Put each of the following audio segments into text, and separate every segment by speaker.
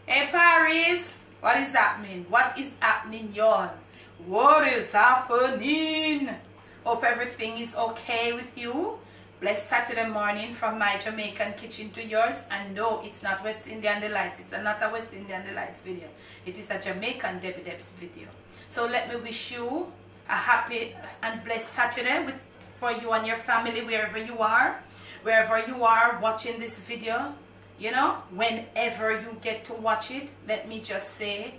Speaker 1: Hey Paris, what is happening? What is happening, y'all? What is happening? Hope everything is okay with you. Blessed Saturday morning from my Jamaican kitchen to yours. And no, it's not West Indian Delights. It's not a West Indian Delights video. It is a Jamaican Debbie Debs video. So let me wish you a happy and blessed Saturday for you and your family, wherever you are. Wherever you are watching this video, you know, whenever you get to watch it, let me just say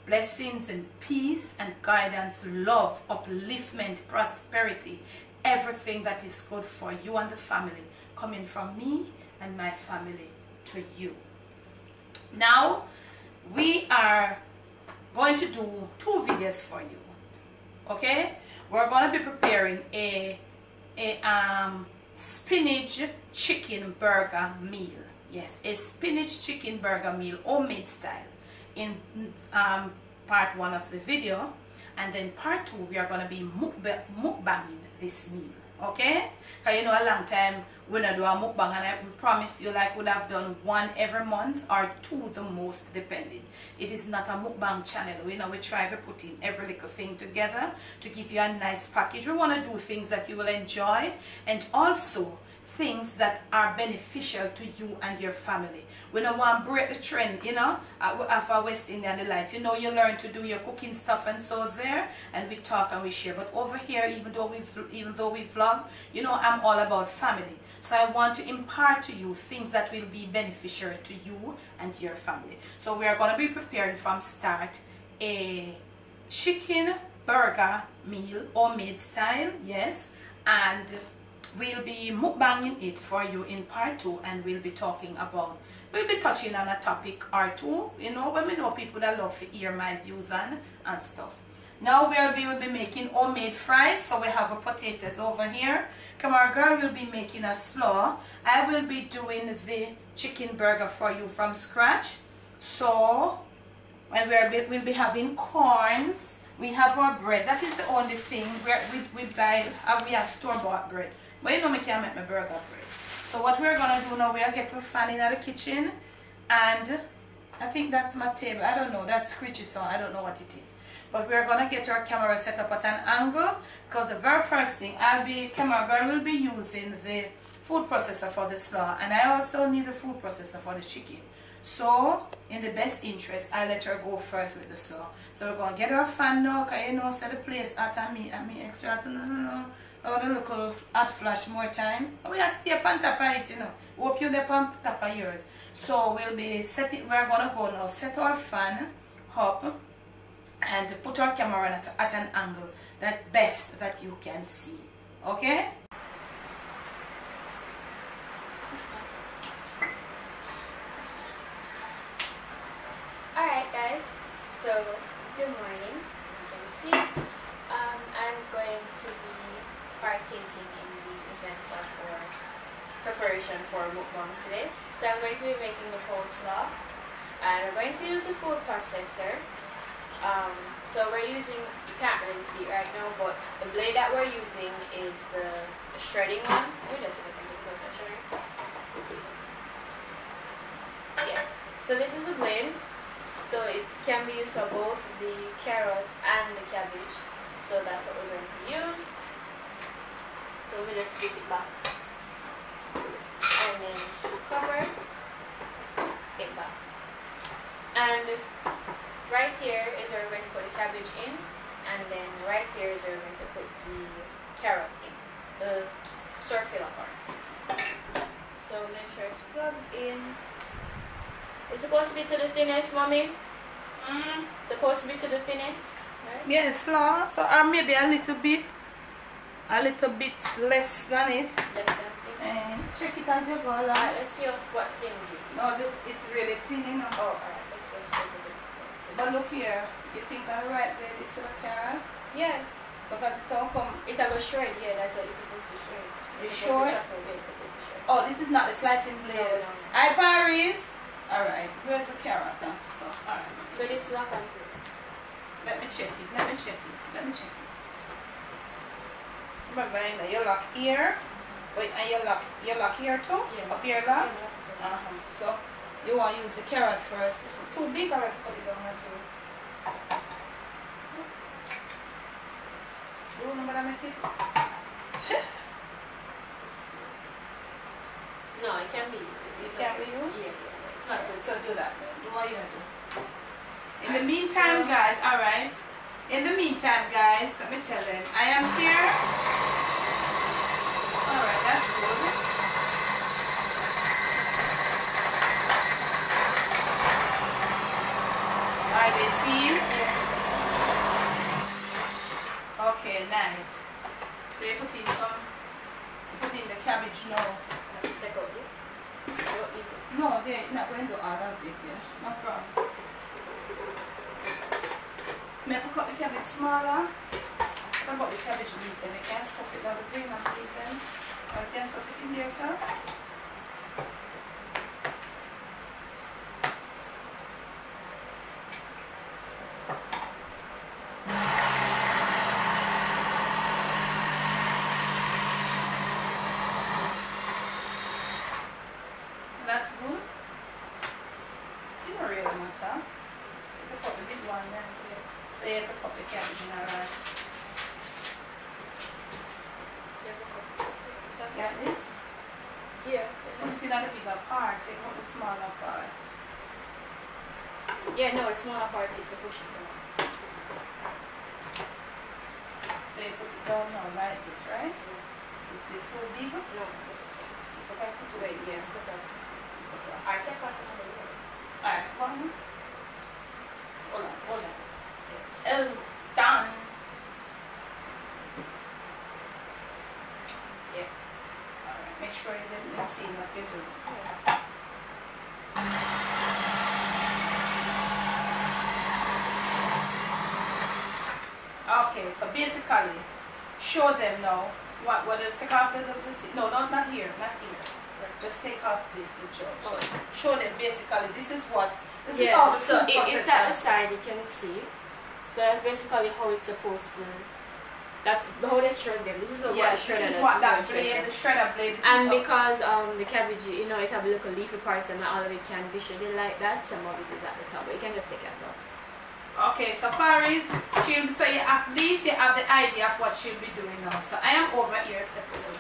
Speaker 1: blessings and peace and guidance, love, upliftment, prosperity, everything that is good for you and the family coming from me and my family to you. Now we are going to do 2 videos for you. Okay, we're going to be preparing a spinach chicken burger meal. Yes, a spinach chicken burger meal, homemade style, in part 1 of the video. And then part 2, we are going to be mukbanging this meal. Okay? Because you know, a long time when I do a mukbang, and I promised you like would have done 1 every month or 2 the most, depending. It is not a mukbang channel. You know, we try to put in every little thing together to give you a nice package. We want to do things that you will enjoy, and also things that are beneficial to you and your family. We don't want to break the trend, you know, of our West Indian Delights. You know, you learn to do your cooking stuff and so there, and we talk and we share. But over here, even though we vlog, you know, I'm all about family. So I want to impart to you things that will be beneficial to you and your family. So we are going to be preparing from start a chicken burger meal, homemade style, yes, and we'll be mukbanging it for you in part 2, and we'll be talking about, we'll be touching on a topic or 2, you know, when we know people that love to hear my views on and stuff. Now we'll be making homemade fries. So we have a potatoes over here. Camera girl will be making a slaw. I will be doing the chicken burger for you from scratch. So, and we'll be having corns. We have our bread. That is the only thing we buy. We have store-bought bread. But you know, I can't make my burger bread. So what we're going to do now, we'll get my fan in the kitchen. And I think that's my table. I don't know. That's screechy sound. I don't know what it is. But we're going to get our camera set up at an angle. Because the very first thing, camera girl will be using the food processor for the slaw. And I also need the food processor for the chicken. So, in the best interest, I let her go first with the slaw. So we're going to get our fan now. Because you know, set the place at me extra. No. Oh, the local hot flash more time. We have to stay up on top of it, you know. Hope you're up on top of yours. So we'll be setting, we're gonna go now, set our fan up and put our camera at an angle that best that you can see. Okay?
Speaker 2: Alright guys, so good morning. As you can see, I'm going to be partaking in the events of our preparation for mukbang today. So I'm going to be making the coleslaw, and we're going to use the food processor. So we're using, you can't really see it right now, but the blade that we're using is the shredding one. Let me just see if I can take those shredding. Yeah. So this is the blade. So it can be used for both the carrot and the cabbage. So that's what we're going to use. So we just split it back and then cover it back. And right here is where we're going to put the cabbage in, and then right here is where we're going to put the carrot in, the circular part. So make sure it's plugged in. It's supposed to be to the thinnest, mommy. Supposed to be to the thinnest, right?
Speaker 1: Yes, slaw. So maybe a little bit less than it.
Speaker 2: Less than thin.
Speaker 1: And check it as you go along.
Speaker 2: Alright, let's see what thin it is.
Speaker 1: No, it's really thin, you know.
Speaker 2: Oh, alright, let's just look at it.
Speaker 1: But look here, you think I'm right there, this little carrot?
Speaker 2: Yeah.
Speaker 1: Because it all come.
Speaker 2: It'll go shred, yeah, that's what it's supposed to shred.
Speaker 1: It's short?
Speaker 2: It's supposed to shred.
Speaker 1: Oh, this is not the slicing blade.
Speaker 2: No.
Speaker 1: Hi, Paris. Alright, where's the carrot and stuff? Alright.
Speaker 2: So this is not going to.
Speaker 1: Let me check it. Remember, you lock here. Wait, and you lock here too?
Speaker 2: Yeah.
Speaker 1: Up here lock?
Speaker 2: Yeah.
Speaker 1: So You want to use the carrot first. It's too big, or if you cut it down too. Do you remember that make it?
Speaker 2: No, it can be used.
Speaker 1: It can be used?
Speaker 2: Yeah. It's not too.
Speaker 1: So do that then. Do what you have to. In the meantime, guys, alright. In the meantime, guys, let me tell them, I am here. Alright, that's good. Are they seeing?
Speaker 2: Yeah.
Speaker 1: Okay, nice. So you put in the cabbage now.
Speaker 2: Take out this. You don't need this.
Speaker 1: No, they're not going to do all of it, yeah. No problem. May I cut the cabbage smaller? What about the cabbage leaf then? You can't stuff it down the green and leaf then. Or you can stuff it in there, sir. That's good. It don't really matter. You can put the big one then. So you have to put the cabbage in, alright. Got this?
Speaker 2: Yeah.
Speaker 1: You see that the bigger part, take out the smaller part.
Speaker 2: Yeah, no, the smaller part is to push it down.
Speaker 1: So you put it down now like this, right? Is this too big?
Speaker 2: No, this is fine.
Speaker 1: It's okay, put it
Speaker 2: Wait, yeah, put that. Alright, take what's another one.
Speaker 1: Alright, one. Hold on, hold on. Oh, done.
Speaker 2: Yeah.
Speaker 1: Alright, make sure you let them see what you do.
Speaker 2: Yeah.
Speaker 1: Okay, so basically, show them now what take off the no, not here, not here. Just take off this the job. So show them basically this is
Speaker 2: Yeah,
Speaker 1: how the
Speaker 2: so
Speaker 1: food
Speaker 2: it's at the
Speaker 1: processor.
Speaker 2: side, you can see. So that's basically how it's supposed to. That's how they shred them. This is what
Speaker 1: Yeah,
Speaker 2: the shredder
Speaker 1: this is
Speaker 2: does.
Speaker 1: what that blade, the shredder blade. This
Speaker 2: And
Speaker 1: is
Speaker 2: because the cabbage, you know, it have little leafy parts and not all of it can be shredded like that. Some of it is at the top, but you can just take it off.
Speaker 1: okay, so Paris, so you at least you have the idea of what she'll be doing now. So I am over here stepping over.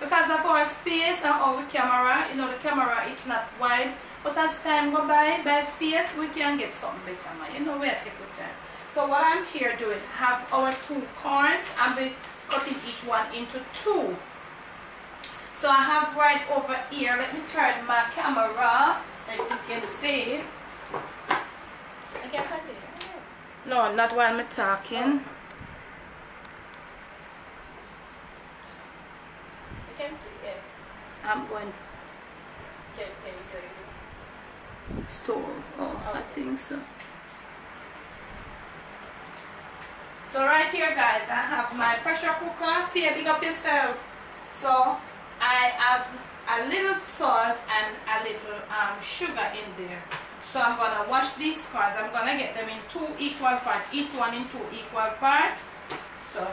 Speaker 1: Because of our space and our camera, you know, the camera it's not wide, but as time go by faith, we can get something better, man. You know, we take good time. So what I'm here doing, have our 2 corns, I'm be cutting each one into 2. So I have right over here, let me turn my camera, that you can see.
Speaker 2: I can continue.
Speaker 1: No, not while I'm talking.
Speaker 2: You can see, yeah.
Speaker 1: I'm going
Speaker 2: Can you see it?
Speaker 1: to stove. Oh, I think so. So right here, guys, I have my pressure cooker. Here, big up yourself. So I have a little salt and a little sugar in there. So I'm gonna wash these corns. I'm gonna get them in 2 equal parts, each one in 2 equal parts. So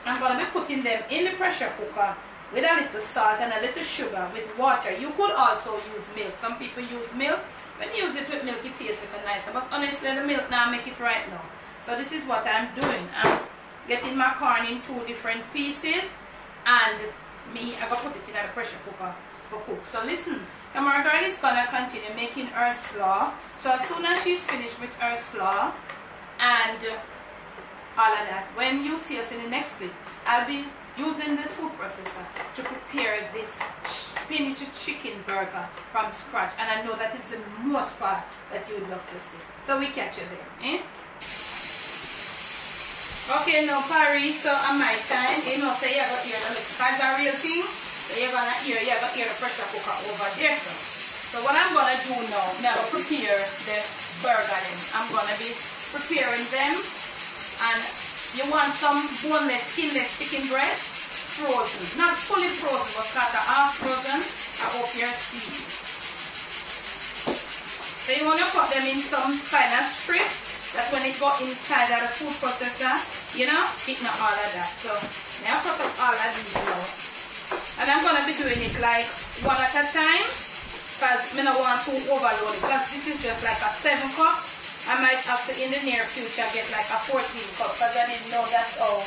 Speaker 1: I'm gonna be putting them in the pressure cooker with a little salt and a little sugar with water. You could also use milk. Some people use milk. When you use it with milk, it tastes even nicer. But honestly, the milk now make it right now. So this is what I'm doing. I'm getting my corn in 2 different pieces, and I'm gonna put it in the pressure cooker for cook. So listen, Margaret is gonna continue making her slaw. So as soon as she's finished with her slaw and all of that, when you see us in the next clip, I'll be using the food processor to prepare this spinach chicken burger from scratch, and I know that is the most part that you would love to see. So we catch you there, eh? Okay, now Paris, so on my time, you know, so you're gonna hear the because a real thing, so you're gonna hear the pressure cooker over there. So what I'm gonna do now, I'm gonna prepare the burger then. I'm gonna be preparing them, and you want some boneless, skinless chicken breast, frozen. Not fully frozen, but kind of half frozen. I hope you're seeing. So you want to put them in some spinach strips. That when it go inside of the food processor, you know, it not all of that. So now put up all of these now. And I'm going to be doing it like one at a time. because I don't want to overload it, because this is just like a 7 cup. I might have to in the near future get like a 14 cup, because I didn't know that's how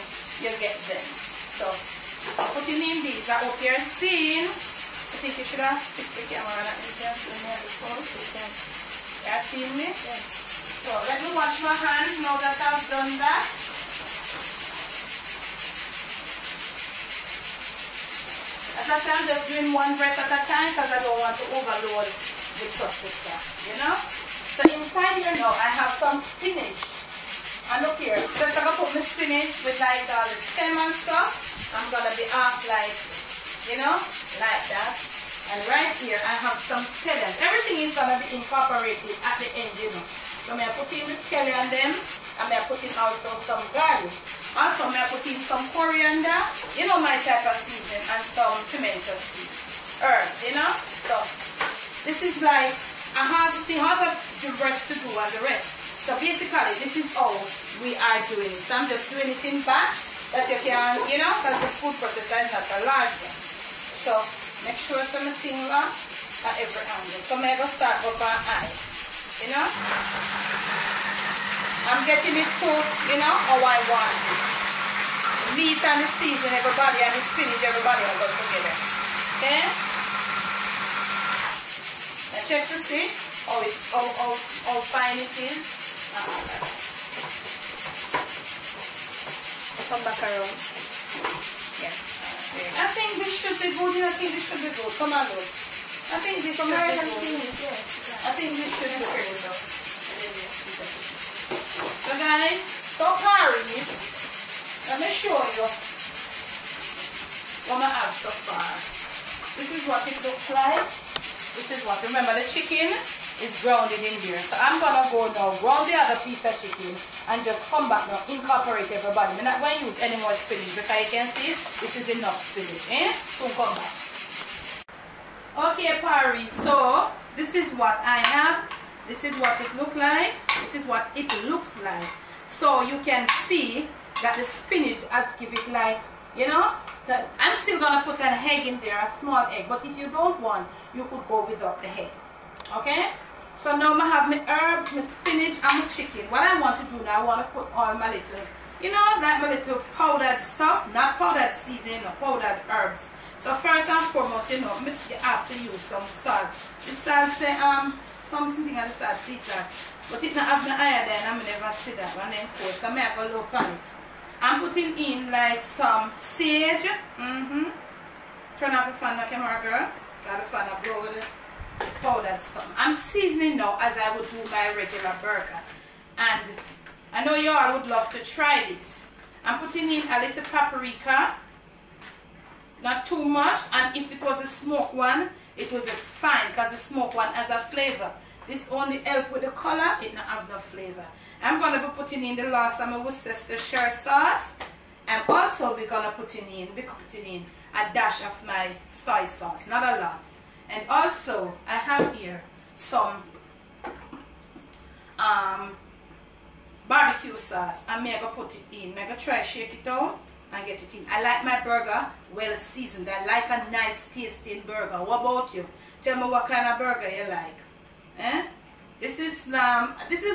Speaker 1: you get them. So I'm putting in these. I hope you're seeing. I think you should have fixed the camera and you can see me before. You're seeing me? Yeah. So let me wash my hands now that I've done that. As I said, I'm just doing one breath at a time because I don't want to overload the processor, you know? So inside here now, I have some spinach. And look here, just I'm going to put my spinach with like all the stem and stuff. I'm going to be off like, you know, like that. And right here, I have some scallions. Everything is going to be incorporated at the end, you know. So I'm going to put in the scallion them. And I'm put in also some garlic. Also, I'm going to put in some coriander, you know, my type of seasoning, and some pimento seed. Herbs, you know. So this is like, I have the rest to do and the rest. So basically, this is how we are doing it. So I'm just doing it in batch that you can, you know, because the food processor is not a large one. So make sure something at every angle. So I'm going to start with my eye, you know. I'm getting it cooked, you know, how I want it. The meat and the season, everybody, and the spinach, everybody will go together. Okay? Now check to see how fine it is. Come back around. Yeah. I think this should be good. I think this should be good. Come on, look. I think this should be good. I think this should be good. So guys, stop hurrying. Let me show you what I have so far. This is what it looks like. This is what, remember the chicken is grounded in here. So I'm going to go now, ground the other piece of chicken and just come back now, incorporate everybody. I'm not going to use any more spinach because you can see this is enough spinach. Soon come back. Okay, Paris, so this is what I have. This is what it looks like. This is what it looks like. So you can see that the spinach has give it like, you know, so I'm still going to put an egg in there, a small egg. But if you don't want, you could go without the egg. Okay? So now I have my herbs, my spinach, and my chicken. What I want to do now, I want to put all my little, you know, like my little powdered stuff, not powdered seasoning or powdered herbs. So first and foremost, you know, you have to use some salt. The salt say, something on the salt, sea salt. But it not have no iodine, I never see that one then cold. So I go low on it. I'm putting in like some sage. Turn off the fan, my camera girl. Got the fan up, blow with the powdered some. I'm seasoning now as I would do my regular burger. And I know you all would love to try this. I'm putting in a little paprika. Not too much. And if it was a smoked one, it will be fine because the smoked one has a flavor. This only helps with the color, it not have no flavor. I'm going to be putting in the last of my Worcestershire sauce. And also we're going to put in a dash of my soy sauce, not a lot. And also I have here some barbecue sauce. I'm going to put it in. I'm going to try shake it out and get it in. I like my burger well seasoned. I like a nice tasting burger. What about you? Tell me what kind of burger you like. This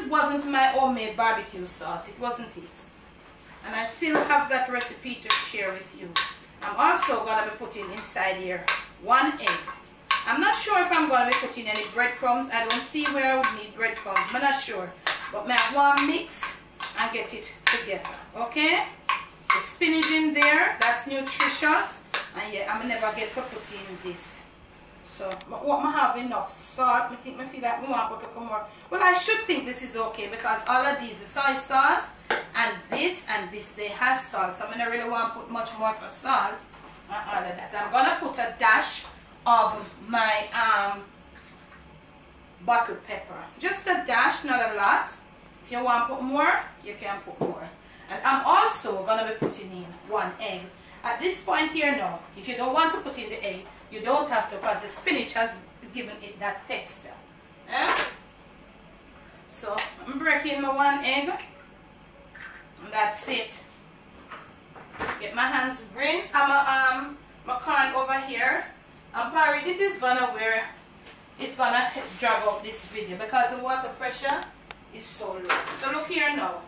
Speaker 1: wasn't my homemade barbecue sauce. It wasn't it. And I still have that recipe to share with you. I'm also going to be putting inside here 1 egg. I'm not sure if I'm going to be putting any breadcrumbs. I don't see where I would need breadcrumbs. I'm not sure. But I want to mix and get it together. Okay? The spinach in there. That's nutritious. And yeah, I'm never get for putting this. So, what I have enough salt. I think I feel like we want to put more. Well, I should think this is okay because all of these, the soy sauce and this, they have salt. So I don't really want to put much more for salt and all of that. I'm going to put a dash of my bottle pepper. Just a dash, not a lot. If you want to put more, you can put more. And I'm also going to be putting in 1 egg. At this point here now, if you don't want to put in the egg, you don't have to because the spinach has given it that texture. So I'm breaking my 1 egg. And that's it. Get my hands rinsed. I'm my corn over here. And Parry, this is gonna wear it's gonna drag out this video because the water pressure is so low. So look here now.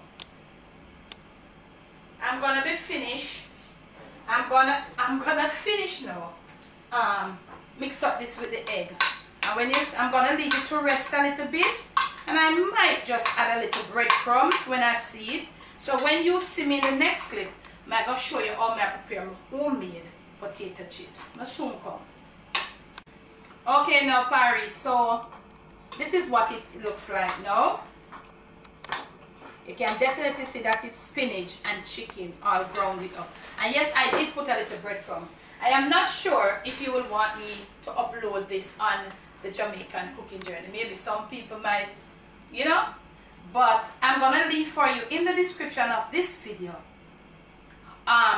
Speaker 1: I'm gonna be finished. I'm gonna finish now. Mix up this with the egg. And when I'm gonna leave it to rest a little bit. And I might just add a little breadcrumbs when I see it. So when you see me in the next clip, I'm gonna show you how I prepare my homemade potato chips. I soon come. Okay now Paris, so this is what it looks like now. You can definitely see that it's spinach and chicken all grounded up. And yes, I did put a little breadcrumbs. I am not sure if you will want me to upload this on the Jamaican cooking journey. Maybe some people might, you know, but I'm gonna leave for you in the description of this video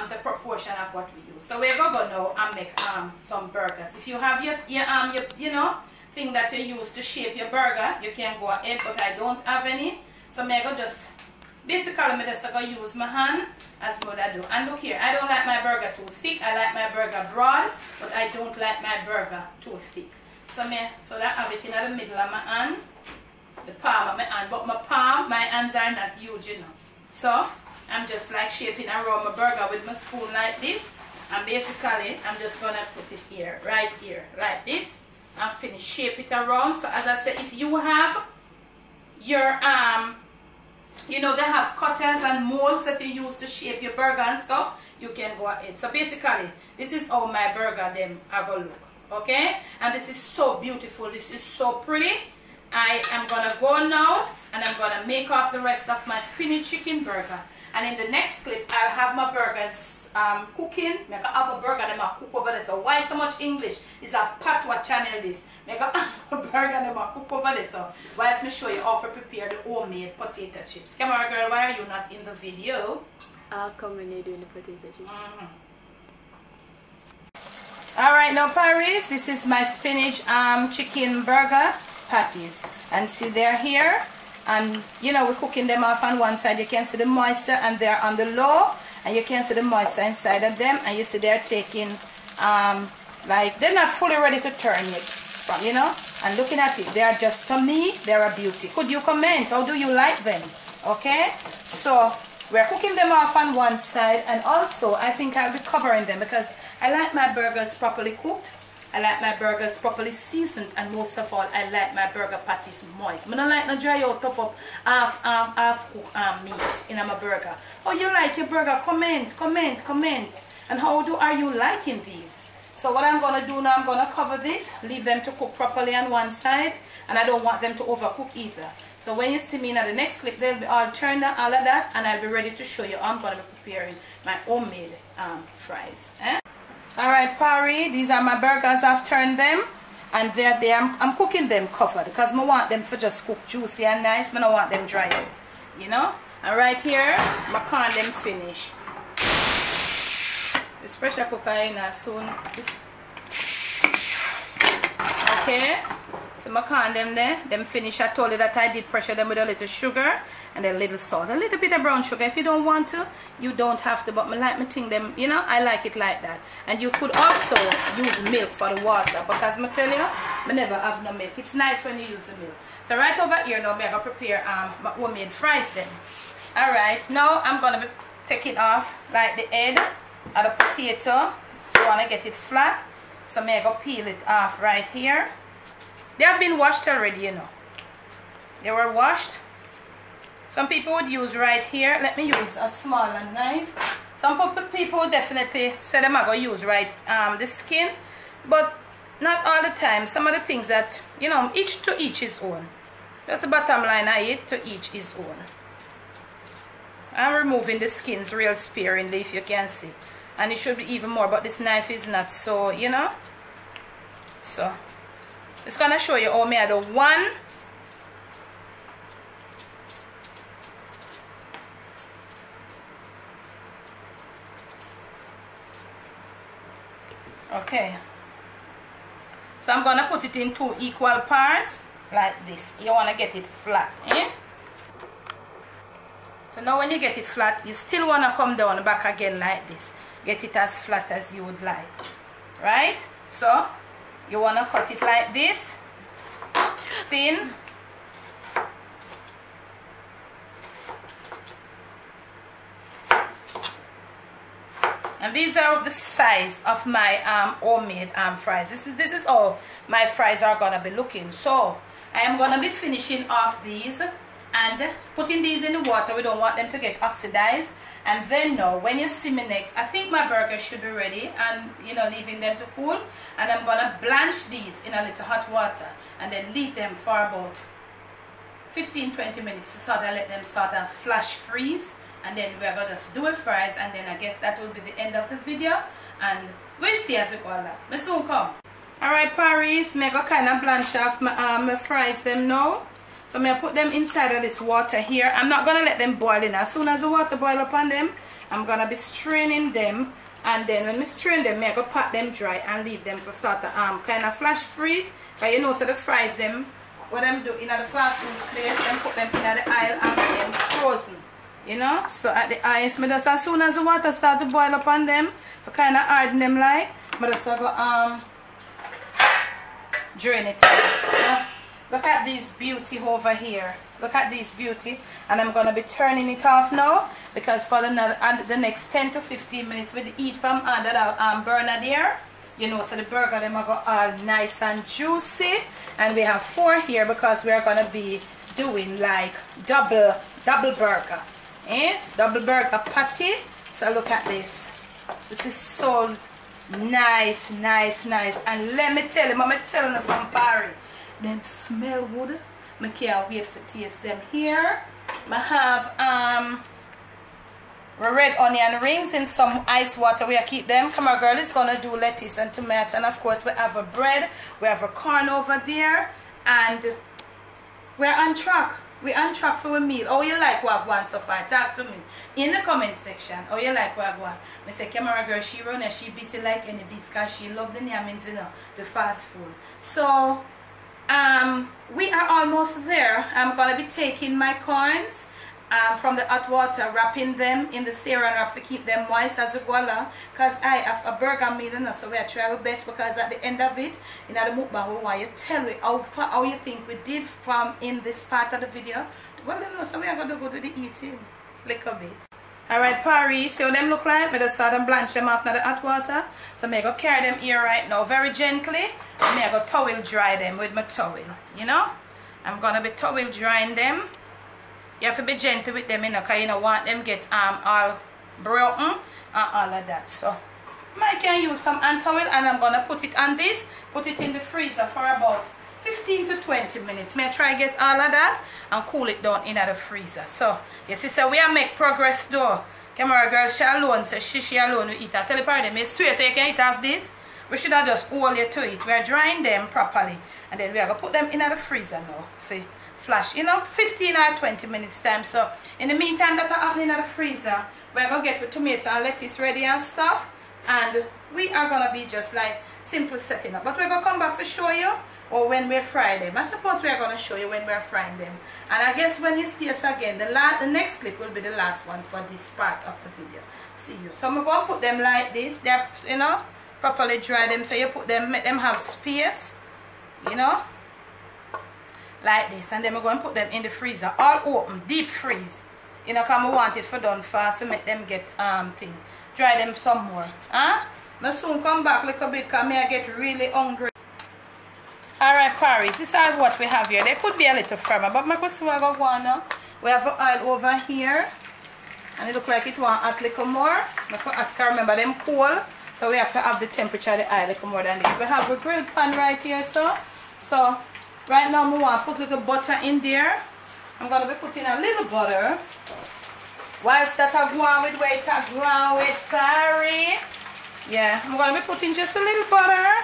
Speaker 1: the proportion of what we use. So we're gonna go now and make some burgers. If you have your you know, thing that you use to shape your burger, you can go ahead, but I don't have any. So I'm gonna just basically I'm just gonna use my hand as what I do. And look here, I don't like my burger too thick. I like my burger broad, but I don't like my burger too thick. So that I have it in the middle of my hand, the palm of my hand, but my hands are not huge, you know. So I'm just like shaping around my burger with my spoon like this, and basically I'm just gonna put it here, right here, like this, and finish shape it around. So as I said, if you have your you know, they have cutters and molds that you use to shape your burger and stuff, you can go ahead. So basically this is how my burger them are gonna look. Okay, and this is so beautiful, this is so pretty. I am gonna go now and I'm gonna make off the rest of my spinach chicken burger, and in the next clip I'll have my burgers cooking. I have a burger that I cook over there. So why so much English? It's a patwa channel this. I have a burger that I cook over there. So whilst me show you how to prepare the homemade potato chips. Camera girl, why are you not in the video?
Speaker 2: I'll come when you're doing the potato chips.
Speaker 1: Alright now Paris, this is my spinach chicken burger patties, and see they're here, and you know we're cooking them off on one side. You can see the moisture and they're on the low, and you can see the moisture inside of them, and you see they're taking like they're not fully ready to turn yet, you know, and looking at it, they are just, to me, they're a beauty. Could you comment, how do you like them? Okay, so we're cooking them off on one side, and also I think I'll be covering them because I like my burgers properly cooked. I like my burgers properly seasoned, and most of all, I like my burger patties moist. I don't like no dry out top up half cooked meat in my burger. How you like your burger? Comment. And how are you liking these? So what I'm gonna do now, I'm gonna cover this, leave them to cook properly on one side, and I don't want them to overcook either. So when you see me in the next clip, they'll be all turned on, all of that, and I'll be ready to show you how I'm gonna be preparing my homemade fries. Alright Pari, these are my burgers. I've turned them, and they're there. I'm cooking them covered because I want them to just cook juicy and nice. I don't want them dry out, you know. And right here, I can them finish. This pressure cooker in soon. It's okay. So I can them there. Them finish. I told you that I did pressure them with a little sugar and a little salt, a little bit of brown sugar. If you don't want to, you don't have to, but I like me think them, you know, I like it like that. And you could also use milk for the water, because I tell you, I never have no milk. It's nice when you use the milk. So right over here now, I'm going to prepare my homemade fries then. Alright, now I'm going to be taking off like the head of the potato. You want to get it flat, so I'm going to peel it off right here. They have been washed already, you know. They were washed. Some people would use right here. Let me use a smaller knife. Some people would definitely say them are going to use right the skin, but not all the time. Some of the things that, you know, each to each his own. That's the bottom line of it, to each his own. I'm removing the skins real sparingly, if you can see. And it should be even more, but this knife is not so, you know. So, it's going to show you how I do one. Okay, so I'm gonna put it in 2 equal parts like this. You want to get it flat, eh? So now when you get it flat, you still want to come down back again like this. Get it as flat as you would like, right? So you want to cut it like this, thin. And these are the size of my homemade fries. This is how my fries are gonna be looking. So I am gonna be finishing off these and putting these in the water. We don't want them to get oxidized. And then now, when you see me next, I think my burger should be ready, and you know, leaving them to cool. And I'm gonna blanch these in a little hot water and then leave them for about 15-20 minutes to sort of let them sort of flash freeze. And then we're going to just do a fries, and then I guess that will be the end of the video, and we'll see as we go along. I soon come. Alright, Paris, I'm going to kind of blanch off my fries them now. So I'm going to put them inside of this water here. I'm not going to let them boil in. As soon as the water boil up on them, I'm going to be straining them, and then when we strain them, I'm going to pat them dry and leave them for sort of kind of flash freeze. But you know, so the fries them, what I'm doing in the fast food place, and put them in the aisle and get them frozen. You know, so at the ice, me just as soon as the water start to boil up on them, for kind of harden them like, but just go drain it. Look at this beauty over here. Look at this beauty, and I'm gonna be turning it off now because for the next 10 to 15 minutes with the heat from under the burner there, you know, so the burger them are go all nice and juicy, and we have 4 here because we are gonna be doing like double burger. Double burger patty. So look at this. This is so nice. And let me tell you, I'm telling you some Barry, them smell good. I can't wait for taste them here. I have red onion rings in some ice water where I keep them. Come on, girl, it's gonna do lettuce and tomato, and of course we have a bread, we have a corn over there, and we're on track. We on track for a meal. How you like Wagwan so far? Talk to me in the comment section. How you like Wagwan? I say, camera girl, she run and she busy like any beast because she love the yamins, you know, the fast food. So we are almost there. I'm gonna be taking my corns from the hot water, wrapping them in the saran wrap to keep them moist as well, because I have a burger meal, you know, so we are trying our best, because at the end of it, in the mukbang, we want you to tell me how you think we did from in this part of the video. Well, you know, so we are going to go to the eating little bit. Alright, Paris, see how them look like? I just start and blanch them after the hot water. So I'm going to carry them here right now very gently. I'm going to towel dry them with my towel, you know. I'm going to be towel drying them. You have to be gentle with them, you know, because you don't want them get all broken and all of that. So I can use some hand towel, and I'm going to put it on this, put it in the freezer for about 15 to 20 minutes. May I try to get all of that and cool it down in the freezer. So, you see, so we are make progress though. Camera girl, she alone, so she alone will eat. I tell the party, I swear, so you can eat off this. We should have just hold you to it. We are drying them properly, and then we are going to put them in the freezer now for flash, you know, 15 or 20 minutes time. So in the meantime that are happening in the freezer, we're gonna get the tomato and lettuce ready and stuff, and we are gonna be just like simple setting up, but we're gonna come back to show you, or when we fry them. I suppose we're gonna show you when we're frying them, and I guess when you see us again, the next clip will be the last one for this part of the video. See you. So I'm gonna put them like this. They're, you know, properly dry them, so you put them, make them have space, you know, like this, and then we're going to put them in the freezer, all open, deep freeze, you know, because we want it for done fast to make them get thing. Dry them some more. I soon come back a little bit because I get really hungry. Alright, Paris, this is what we have here. They could be a little firmer, but I see what I go on now. We have the oil over here, and it looks like it want hot a little more. I can't remember them cool, so we have to have the temperature of the oil a little more than this. We have a grilled pan right here, so right now, I want to put a little butter in there. I'm going to be putting a little butter. Whilst that I go on with where it I go on with, sorry. Yeah, I'm going to be putting just a little butter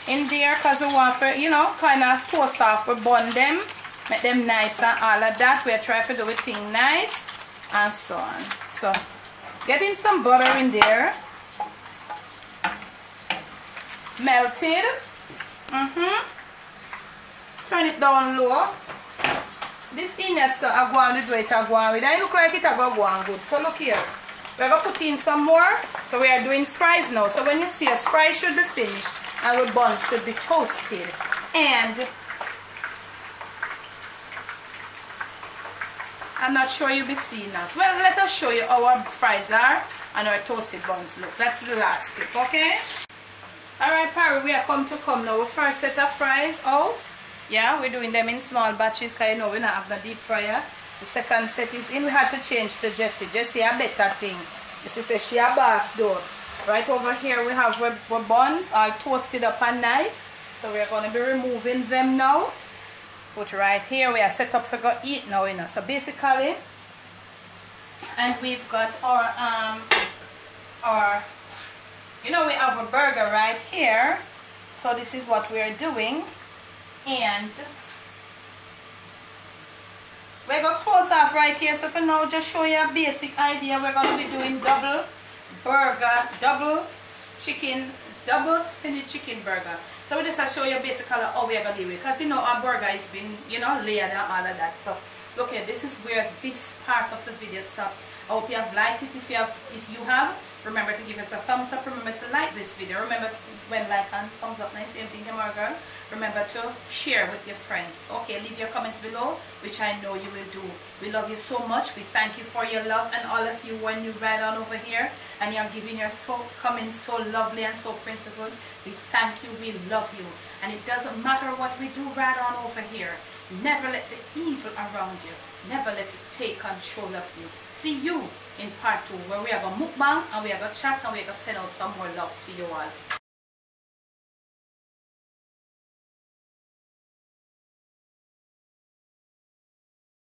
Speaker 1: in there because we want to, you know, kind of toast off, we bun them, make them nice and all of that. We're trying to do a thing nice and so on. So, getting some butter in there. Melted. Turn it down low. This in here, so I go on with it, I go on with it. It look like it I go on good. So look here. We're going to put in some more. So we are doing fries now. So when you see us, fries should be finished and our bun should be toasted. And I'm not sure you'll be seeing us. Well, let us show you how our fries are and our toasted buns look. That's the last clip, okay? Alright, Parry, we are come now. We first set of fries out. Yeah, we're doing them in small batches because you know we don't have the deep fryer. The second set is in. We had to change to Jessie. Jessie a better thing. Jessie says she a boss though. Right over here we have our buns all toasted up and nice. So we are going to be removing them now. Put right here. We are set up for go eat now, you know. So basically, and we've got our you know, we have a burger right here. So this is what we are doing, and we're going to close off right here. So for now, just show you a basic idea. We're going to be doing double spinach chicken burger. So we just show you basically how we're going to do it. Because you know our burger has been, you know, layered and all of that. So look here, this is where this part of the video stops. I hope you have liked it. If you have, remember to give us a thumbs up. Remember to like this video. Remember when like and thumbs up, nice same thing, my girl. Remember to share with your friends. Okay, leave your comments below, which I know you will do. We love you so much. We thank you for your love, and all of you when you right on over here and you're giving your comments so lovely and so principled. We thank you. We love you, and it doesn't matter what we do right on over here. Never let the evil around you, never let it take control of you. See you in part 2 where we are going to mukbang and we are going to chat and we are going to send out some more love to you all.